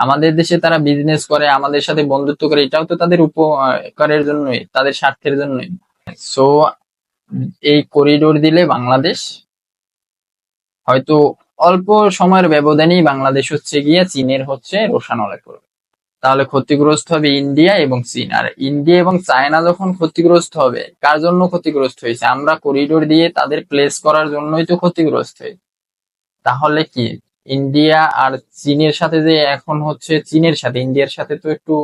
আমাদের দেশে তারা বিজনেস করে, আমাদের সাথে বন্ধুত্ব করে, এটাও তো তাদের উপকারের জন্যই, তাদের স্বার্থের জন্যই। সো এই করিডোর দিলে বাংলাদেশ হয়তো অল্প সময়ের ব্যবধানেই বাংলাদেশ হচ্ছে গিয়ে চীনের হচ্ছে রোশানলে করবে। তাহলে ক্ষতিগ্রস্ত হবে ইন্ডিয়া এবং চীন। আর ইন্ডিয়া এবং চায়না যখন ক্ষতিগ্রস্ত হবে, কার জন্য ক্ষতিগ্রস্ত হয়েছে? আমরা করিডোর দিয়ে তাদের প্লেস করার জন্যই তো ক্ষতিগ্রস্ত হয়েছে। তাহলে কি ইন্ডিয়া আর চীনের সাথে যে এখন হচ্ছে, চীনের সাথে ইন্ডিয়ার সাথে তো একটু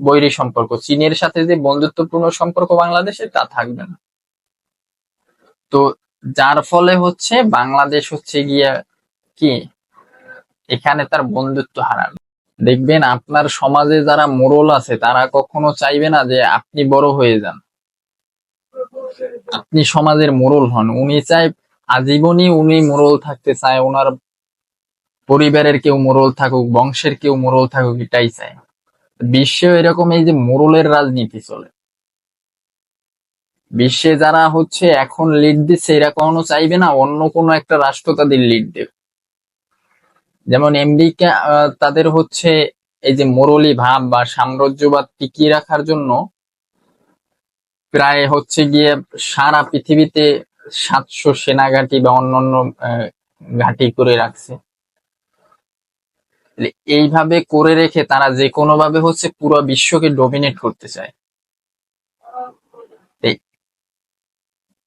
বৈরী সম্পর্ক, চীনের সাথে যে বন্ধুত্বপূর্ণ সম্পর্ক বাংলাদেশের তা থাকবে না। তো যার ফলে হচ্ছে বাংলাদেশ হচ্ছে গিয়া কি এখানে তার বন্ধুত্ব হারাবে। দেখবেন আপনার সমাজে যারা মোড়ল আছে তারা কখনো চাইবে না যে আপনি বড় হয়ে যান, আপনি সমাজের মোড়ল হন। উনি চায় আজীবনই উনি মোড়ল থাকতে চায়, ওনার পরিবারের কেউ মোড়ল থাকুক, বংশের কেউ মোড়ল থাকুক, এটাই চায়। বিশ্বে এরকম এই যে মোড়লের রাজনীতি চলে। বিশ্বে যারা হচ্ছে এখন লিড দিচ্ছে এরা কখনো চাইবে না অন্য কোনো একটা রাষ্ট্র তাদের লিড দেবে। যেমন আমেরিকা তাদের হচ্ছে এই যে মোড়লি ভাব বা সাম্রাজ্যবাদ টিকিয়ে রাখার জন্য প্রায় হচ্ছে গিয়ে সারা পৃথিবীতে 700 সেনাঘাঁটি বা অন্যান্য ঘাঁটি করে রাখছে। এইভাবে করে রেখে তারা যে কোনো ভাবে হচ্ছে পুরো বিশ্বকে ডমিনেট করতে চায়।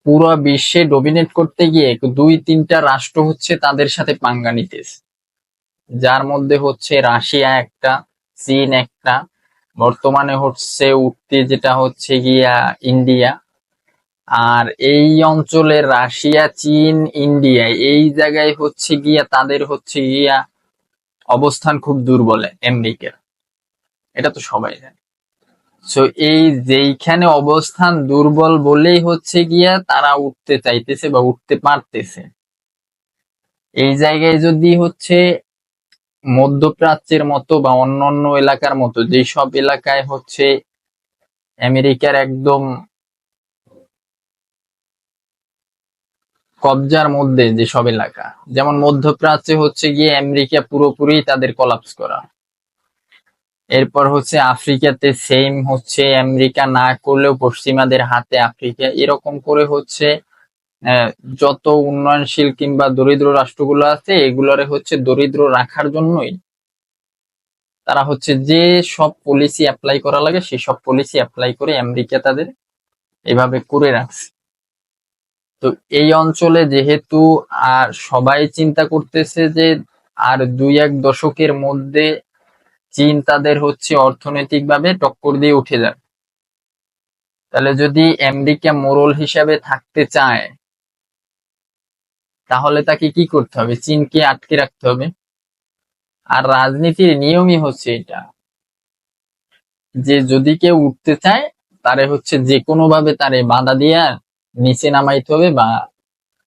পুরো বিশ্বে ডমিনেট করতে গিয়ে 2-3টা রাষ্ট্র হচ্ছে তাদের সাথে পাঙ্গা নিতেছে, যার মধ্যে হচ্ছে রাশিয়া একটা, চীন একটা, বর্তমানে হচ্ছে উঠতে যেটা হচ্ছে গিয়া ইন্ডিয়া। আর এই অঞ্চলের রাশিয়া, চীন, ইন্ডিয়া এই জায়গায় হচ্ছে গিয়া তাদের হচ্ছে গিয়া অবস্থান খুব দুর্বল আমেরিকার, এটা তো সবাই জানে। সো এই যেইখানে অবস্থান দুর্বল বলেই হচ্ছে গিয়া তারা উঠতে চাইতেছে বা উঠতে পারতেছে। এই জায়গায় যদি হচ্ছে মধ্যপ্রাচ্যের মতো বা অন্যান্য এলাকার মতো যেসব এলাকায় হচ্ছে আমেরিকার একদম কবজার মধ্যে যেসব এলাকা, যেমন মধ্যপ্রাচ্যে হচ্ছে গিয়ে আমেরিকা পুরোপুরি তাদের কলাপস করা, এরপর হচ্ছে আফ্রিকাতে সেম হচ্ছে আমেরিকা না করলেও পশ্চিমাদের হাতে আফ্রিকা, এরকম করে হচ্ছে যত উন্নয়নশীল কিংবা দরিদ্র রাষ্ট্রগুলো আছে এগুলোরে হচ্ছে দরিদ্র রাখার জন্যই তারা হচ্ছে যে সব পলিসি অ্যাপ্লাই করা লাগে সেই সব পলিসি অ্যাপ্লাই করে আমেরিকা তাদের এভাবে করে রাখছে। তো এই অঞ্চলে যেহেতু আর সবাই চিন্তা করতেছে যে আর 2-1 দশকের মধ্যে চীন তাদের হচ্ছে অর্থনৈতিকভাবে টক্কর দিয়ে উঠে যাবে, তাহলে যদি আমেরিকা মোড়ল হিসাবে থাকতে চায় তাহলে তাকে কি করতে হবে? চীনকে আটকে রাখতে হবে। আর রাজনীতির নিয়মই হচ্ছে এটা যে যদি কেউ উঠতে চায় তারে হচ্ছে যে কোনো ভাবে তারে বাধা দিয়ে নিচে নামাইতে হবে বা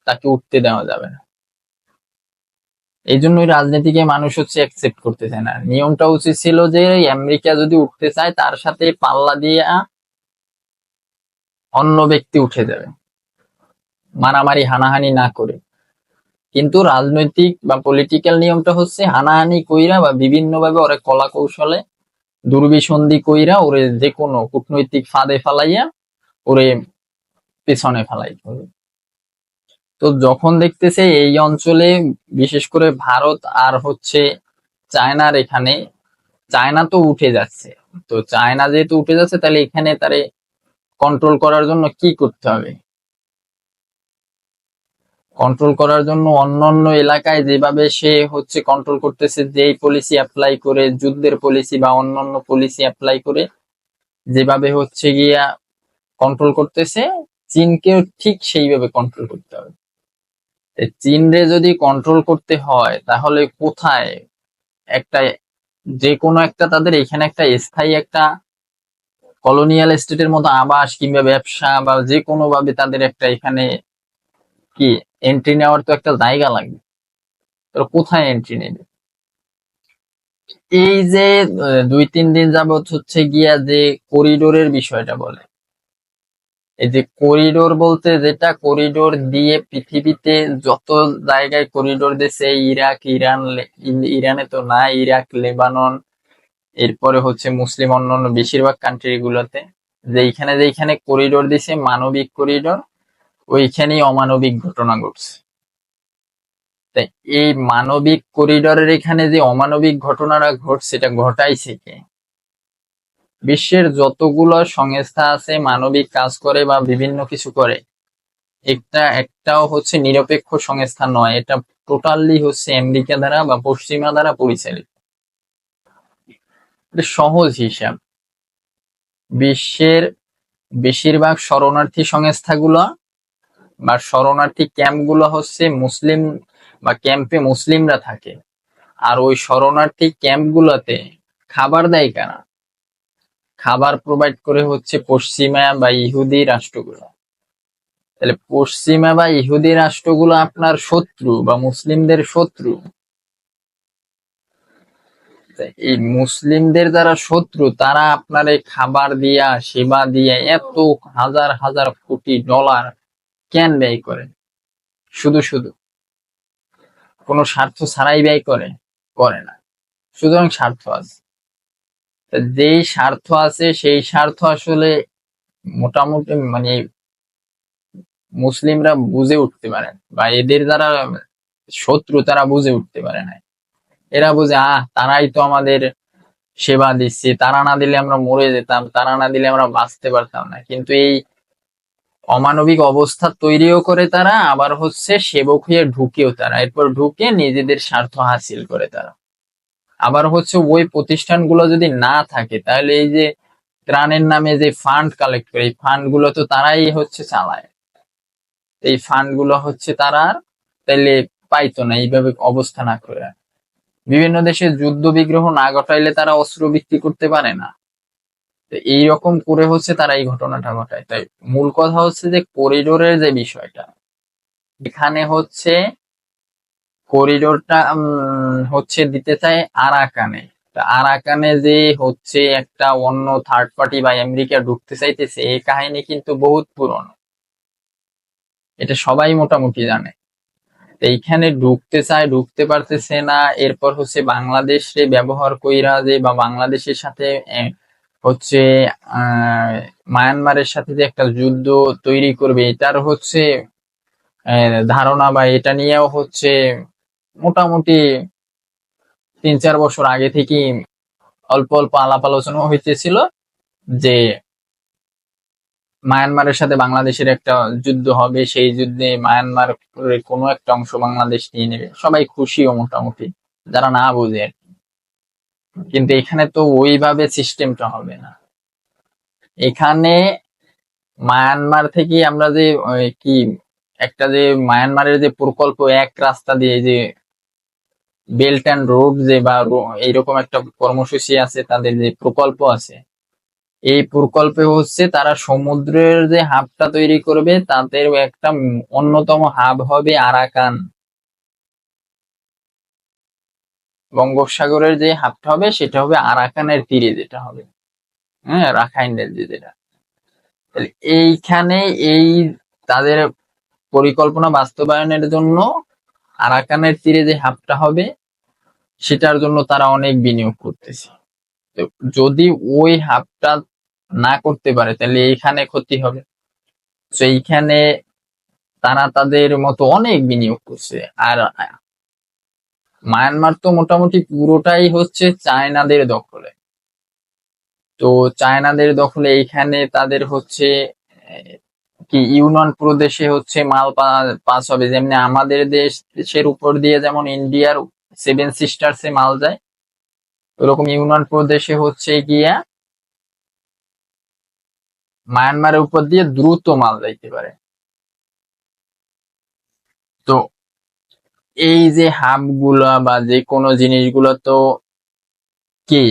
তাকে উঠতে দেওয়া যাবে না। এই জন্যই রাজনীতিকে মানুষ হচ্ছে অ্যাকসেপ্ট করতে চায় না। নিয়মটা উচিত ছিল যে আমেরিকা যদি উঠতে চায় তার সাথে পাল্লা দিয়ে অন্য ব্যক্তি উঠে যাবে, মারামারি হানাহানি না করে। কিন্তু রাজনৈতিক বা পলিটিক্যাল নিয়মটা হচ্ছে হানাহানি কইরা বা বিভিন্ন ভাবে ওরে কলা কৌশলে দুর্বিসন্ধি কইরা ওরে যে কোনো কূটনৈতিক ফাঁদে ফালাইয়া ওরে পেছনে ফেলাই হবে। তো যখন দেখতেছে এই অঞ্চলে বিশেষ করে ভারত আর হচ্ছে চায়নার এখানে, চায়না তো উঠে যাচ্ছে, তো চায়না যেহেতু উঠে যাচ্ছে তাহলে এখানে তারে কন্ট্রোল করার জন্য কি করতে হবে? কন্ট্রোল করার জন্য অন্যান্য এলাকায় যেভাবে সে হচ্ছে কন্ট্রোল করতেছে, যেই পলিসি অ্যাপ্লাই করে, যুদ্ধের পলিসি বা অন্যান্য পলিসি অ্যাপ্লাই করে যেভাবে হচ্ছে গিয়া কন্ট্রোল করতেছে, চীনকেও ঠিক সেইভাবে কন্ট্রোল করতে হবে। চীনরে যদি কন্ট্রোল করতে হয় তাহলে কোথায় একটা, যে কোনো একটা তাদের এখানে একটা স্থায়ী একটা কলোনিয়াল স্টেটের মতো আবাস কিংবা ব্যবসা বা যে কোনো ভাবে তাদের একটা এখানে কি এন্ট্রি নেওয়ার তো একটা জায়গা লাগবে। তো কোথায় এন্ট্রি নেবে? এই যে 2-3 দিন যাবত হচ্ছে গিয়া যে করিডোরের বিষয়টা বলে, এই যে করিডোর বলতে যেটা, করিডোর দিয়ে পৃথিবীতে যত জায়গায় করিডোর দিয়েছে, ইরাক, ইরান, ইরানে তো না, ইরাক, লেবানন, এরপরে হচ্ছে মুসলিম অন্যান্য বেশিরভাগ কান্ট্রি গুলোতে, যেইখানে যেইখানে করিডোর দিছে, মানবিক করিডোর, ওইখানেই অমানবিক ঘটনা ঘটছে। তাই এই মানবিক করিডোরের এখানে যে অমানবিক ঘটনাটা ঘটছে, এটা ঘটাইছে কে? বিশ্বের যতগুলো সংস্থা আছে মানবিক কাজ করে বা বিভিন্ন কিছু করে, একটাও হচ্ছে নিরপেক্ষ সংস্থা নয়, এটা টোটালি হচ্ছে আমেরিকা দ্বারা বা পশ্চিমা দ্বারা পরিচালিত। এটা সহজ হিসাব, বিশ্বের বেশিরভাগ শরণার্থী সংস্থাগুলো বা শরণার্থী ক্যাম্পগুলো হচ্ছে মুসলিম, বা ক্যাম্পে মুসলিমরা থাকে, আর ওই শরণার্থী ক্যাম্পগুলোতে খাবার দেয় কারা? খাবার প্রোভাইড করে হচ্ছে পশ্চিমা বা ইহুদি রাষ্ট্রগুলো। তাহলে পশ্চিমা বা ইহুদি রাষ্ট্রগুলো আপনার শত্রু বা মুসলিমদের শত্রু। এই মুসলিমদের যারা শত্রু, তারা আপনার এই খাবার দিয়া, সেবা দিয়ে এত হাজার হাজার কোটি ডলার কেন ব্যয় করে? শুধু শুধু কোনো স্বার্থ ছাড়াই ব্যয় করে? করে না। সুতরাং স্বার্থ আছে। যেই স্বার্থ আছে সেই স্বার্থ আসলে মোটামুটি মানে মুসলিমরা বুঝে উঠতে পারে, বা এদের যারা শত্রু তারা বুঝে উঠতে পারে না। এরা বুঝে তারাই তো আমাদের সেবা দিচ্ছে, তারা না দিলে আমরা মরে যেতাম, তারা না দিলে আমরা বাঁচতে পারতাম না। কিন্তু এই অমানবিক অবস্থা তৈরিও করে তারা, আবার হচ্ছে সেবক হয়ে ঢুকেও তারা, এরপর ঢুকে নিজেদের স্বার্থ হাসিল করে তারা। আবার হচ্ছে ওই প্রতিষ্ঠানগুলো যদি না থাকে, তাহলে এই যে ত্রাণের নামে যে ফান্ড কালেক্ট করে, এই ফান্ড গুলো তো তারাই হচ্ছে চালায়। এই ফান্ড গুলো হচ্ছে তারা তাইলে পাইতো না এইভাবে অবস্থা না করে। বিভিন্ন দেশে যুদ্ধ বিগ্রহ না ঘটাইলে তারা অস্ত্র বিক্রি করতে পারে না। তো এইরকম করে হচ্ছে তারা এই ঘটনাটা ঘটায়। তাই মূল কথা হচ্ছে যে করিডোরের যে বিষয়টা, এখানে হচ্ছে করিডোরটা হচ্ছে দিতে চায় আরাকানে। আরাকানে যে হচ্ছে একটা অন্য থার্ড পার্টি বা আমেরিকা ঢুকতে চাইতেছে, এই কাহিনী কিন্তু বহুত পুরনো, এটা সবাই মোটামুটি জানে। এইখানে ঢুকতে চায়, ঢুকতে পারতেছে না, এরপর হচ্ছে বাংলাদেশে ব্যবহার কইরা যে, বা বাংলাদেশের সাথে হচ্ছে মায়ানমারের সাথে যে একটা যুদ্ধ তৈরি করবে, এটার হচ্ছে ধারণা, বা এটা নিয়েও হচ্ছে মোটামুটি ৩-৪ বছর আগে থেকে অল্প অল্প আলাপ আলোচনা হইতেছিল যে মায়ানমারের সাথে বাংলাদেশের একটা যুদ্ধ হবে, সেই যুদ্ধে মায়ানমার কোনো একটা অংশ বাংলাদেশ নিয়ে নেবে, সবাই খুশিও মোটামুটি, যারা না বুঝে। কিন্তু এখানে তো ওইভাবে সিস্টেমটা হবে না। এখানে মায়ানমার থেকে আমরা যে কি একটা যে মায়ানমারের যে প্রকল্প, এক রাস্তা দিয়ে যে বেল্ট অ্যান্ড রোড যে, বা এইরকম একটা কর্মসূচি আছে, তাদের যে প্রকল্প আছে, এই প্রকল্পে হচ্ছে তারা সমুদ্রের যে হাবটা তৈরি করবে, তাদের একটা অন্যতম হাব হবে আরাকান। বঙ্গোপসাগরের যে হাবটা হবে সেটা হবে আরাকানের তীরে, যেটা হবে হ্যাঁ রাখাইনের যেটা। এইখানে এই তাদের পরিকল্পনা বাস্তবায়নের জন্য আরাকানের তীরে যে হাবটা হবে, সেটার জন্য তারা অনেক বিনিয়োগ করতেছে। তো যদি ওই হাবটা না করতে পারে, তাহলে এইখানে ক্ষতি হবে। তো এইখানে তারা তাদের মতো অনেক বিনিয়োগ করছে। আর মায়ানমার তো মোটামুটি পুরোটাই হচ্ছে চায়নাদের দখলে। তো চায়নাদের দখলে এইখানে তাদের হচ্ছে কি ইউনান প্রদেশে হচ্ছে মাল পাস হবে, যেমনি আমাদের দেশের উপর দিয়ে যেমন ইন্ডিয়ার 7 সিস্টার্সে মাল যায়, ওরকম ইউনান প্রদেশে হচ্ছে গিয়া মায়ানমারের উপর দিয়ে দ্রুত মাল যাইতে পারে। তো এই যে হাব গুলা বা যে কোনো জিনিসগুলো তো কি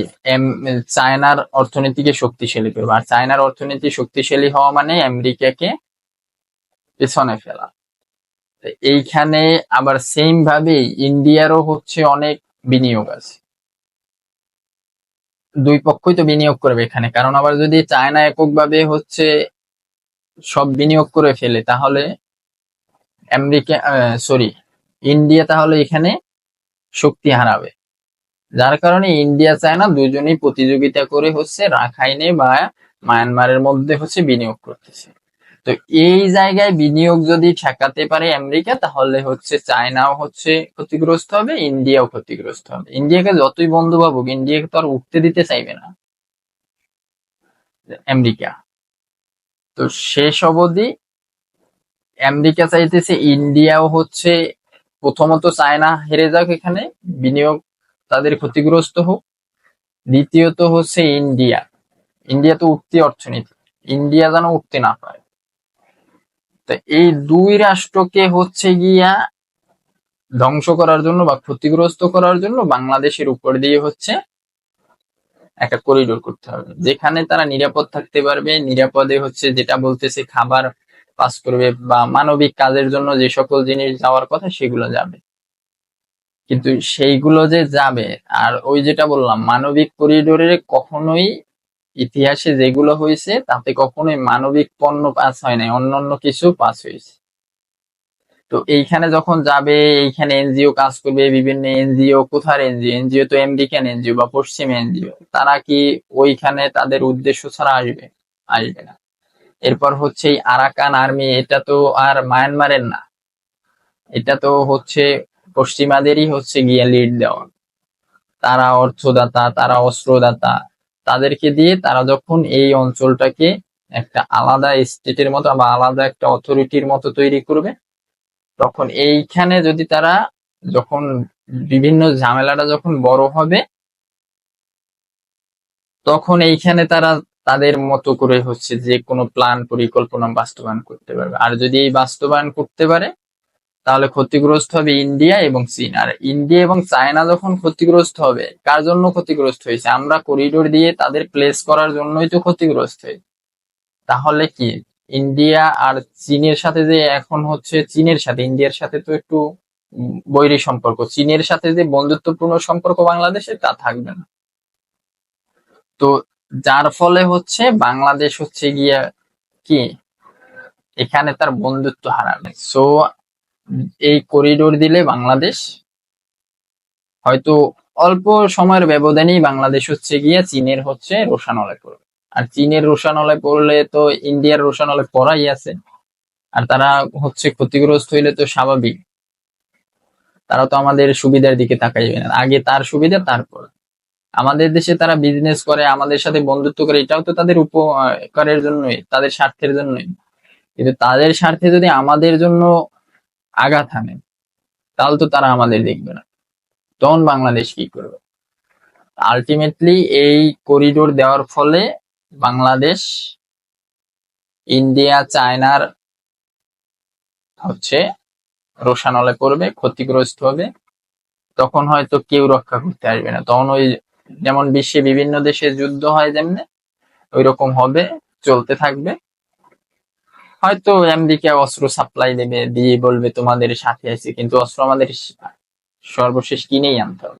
চায়নার অর্থনীতিকে শক্তিশালী করবে, আর চায়নার অর্থনীতি শক্তিশালী হওয়া মানে আমেরিকাকে পেছনে ফেলা। এইখানে আবার সেম ভাবে ইন্ডিয়ারও হচ্ছে অনেক বিনিয়োগ আছে। দুই পক্ষই তো বিনিয়োগ করবে এখানে, কারণ আবার যদি চায়না এককভাবে হচ্ছে সব বিনিয়োগ করে ফেলে, তাহলে আমেরিকা ইন্ডিয়া তাহলে এখানে শক্তি হারাবে। যার কারণে ইন্ডিয়া চায়না দুজনেই প্রতিযোগিতা করে হচ্ছে রাখাইনে বা মায়ানমারের মধ্যে হচ্ছে বিনিয়োগ করতেছে। তো এই জায়গায় বিনিয়োগ যদি ঠেকাতে পারে আমেরিকা, তাহলে হচ্ছে চায়নাও হচ্ছে ক্ষতিগ্রস্ত হবে, ইন্ডিয়াও ক্ষতিগ্রস্ত হবে। ইন্ডিয়াকে যতই বন্ধু ভাবুক, ইন্ডিয়াকে তো আর উঠতে দিতে চাইবে না আমেরিকা। তো শেষ অবধি আমেরিকা চাইতেছে ইন্ডিয়াও হচ্ছে প্রথমত চায়না হেরে যাক, এখানে বিনিয়োগ তাদের ক্ষতিগ্রস্ত হোক। দ্বিতীয়ত হচ্ছে ইন্ডিয়া, ইন্ডিয়া তো উঠতি অর্থনীতি, ইন্ডিয়া যেন উঠতে না পারে। তো এই দুই রাষ্ট্রকে হচ্ছে গিয়া ধ্বংস করার জন্য বা ক্ষতিগ্রস্ত করার জন্য বাংলাদেশের উপর দিয়ে হচ্ছে একটা করিডোর করতে হবে, যেখানে তারা নিরাপদ থাকতে পারবে, নিরাপদে হচ্ছে যেটা বলতেছে খাবার পাস করবে বা মানবিক কাজের জন্য যে সকল জিনিস যাওয়ার কথা সেগুলো যাবে। কিন্তু সেইগুলো যে যাবে, আর ওই যেটা বললাম মানবিক করিডোরে কখনোই ইতিহাসে যেগুলো হয়েছে তাতে কখনোই মানবিক পণ্য পাস হয় নাই, অন্যান্য কিছু পাস হয়েছে। তো এইখানে যখন যাবে, এইখানে এনজিও কাজ করবে, বিভিন্ন এনজিও, কোথার এনজিও, এনজিও তো আমেরিকান এনজিও বা পশ্চিম এনজিও, তারা কি ওইখানে তাদের উদ্দেশ্য ছাড়া আসবে? আসবে না। এরপর হচ্ছে এই আরাকান আর্মি, এটা তো আর মায়ানমারের না, এটা তো হচ্ছে পশ্চিমাদেরই হচ্ছে গিয়ে লিড দেওয়া। তারা অর্থদাতা, তারা অস্ত্রদাতা, তাদেরকে দিয়ে তারা যখন এই অঞ্চলটাকে একটা আলাদা স্টেটের মতো বা আলাদা একটা অথরিটির মতো তৈরি করবে, তখন এইখানে যদি তারা যখন বিভিন্ন ঝামেলাটা যখন বড় হবে, তখন এইখানে তারা তাদের মতো করে হচ্ছে যে কোনো প্ল্যান পরিকল্পনা বাস্তবায়ন করতে পারবে। আর যদি এই বাস্তবায়ন করতে পারে, তাহলে ক্ষতিগ্রস্ত হবে ইন্ডিয়া এবং চীন। আর ইন্ডিয়া এবং চায়না যখন ক্ষতিগ্রস্ত হবে, কার জন্য ক্ষতিগ্রস্ত হয়েছে? আমরা করিডোর দিয়ে তাদের প্লেস করার জন্যই তো ক্ষতিগ্রস্ত হয়েছে। তাহলে কি ইন্ডিয়া আর চীনের সাথে যে এখন হচ্ছে, চীনের সাথে ইন্ডিয়ার সাথে তো একটু বৈরী সম্পর্ক, চীনের সাথে যে বন্ধুত্বপূর্ণ সম্পর্ক বাংলাদেশের তা থাকবে না। তো যার ফলে হচ্ছে বাংলাদেশ হচ্ছে গিয়া কি এখানে তার বন্ধুত্ব হারাবে। সো এই করিডোর দিলে বাংলাদেশ হয়তো অল্প সময়ের ব্যবধানেই বাংলাদেশ হচ্ছে গিয়ে চীনের হচ্ছে রোষানলে পড়বে। আর চীনের রোষানলে পড়লে তো ইন্ডিয়ার রোষানলে পড়াই আছে, আর তারা হচ্ছে ক্ষতিগ্রস্ত হইলে তো স্বাভাবিক, তারা তো আমাদের সুবিধার দিকে তাকাইবে না, আগে তার সুবিধা তারপর। আমাদের দেশে তারা বিজনেস করে, আমাদের সাথে বন্ধুত্ব করে, এটাও তো তাদের উপকারের জন্যই, তাদের স্বার্থের জন্যই। কিন্তু তাদের স্বার্থে যদি আমাদের জন্য আঘাত হানে, তাহলে তো তারা আমাদের দেখবে না, তখন বাংলাদেশ কি করবে? আলটিমেটলি এই করিডোর দেওয়ার ফলে বাংলাদেশ ইন্ডিয়া চায়নার হচ্ছে রোষানলে পড়বে, ক্ষতিগ্রস্ত হবে। তখন হয়তো কেউ রক্ষা করতে আসবে না, তখন ওই যেমন বিশ্বে বিভিন্ন দেশে যুদ্ধ হয় যেমনে ওই রকম হবে, চলতে থাকবে। হয়তো আমেরিকা অস্ত্র সাপ্লাই দেবে, দিয়ে বলবে তোমাদের সাথে আছি, কিন্তু অস্ত্র আমাদের সর্বশেষ কিনেই আনতে হবে।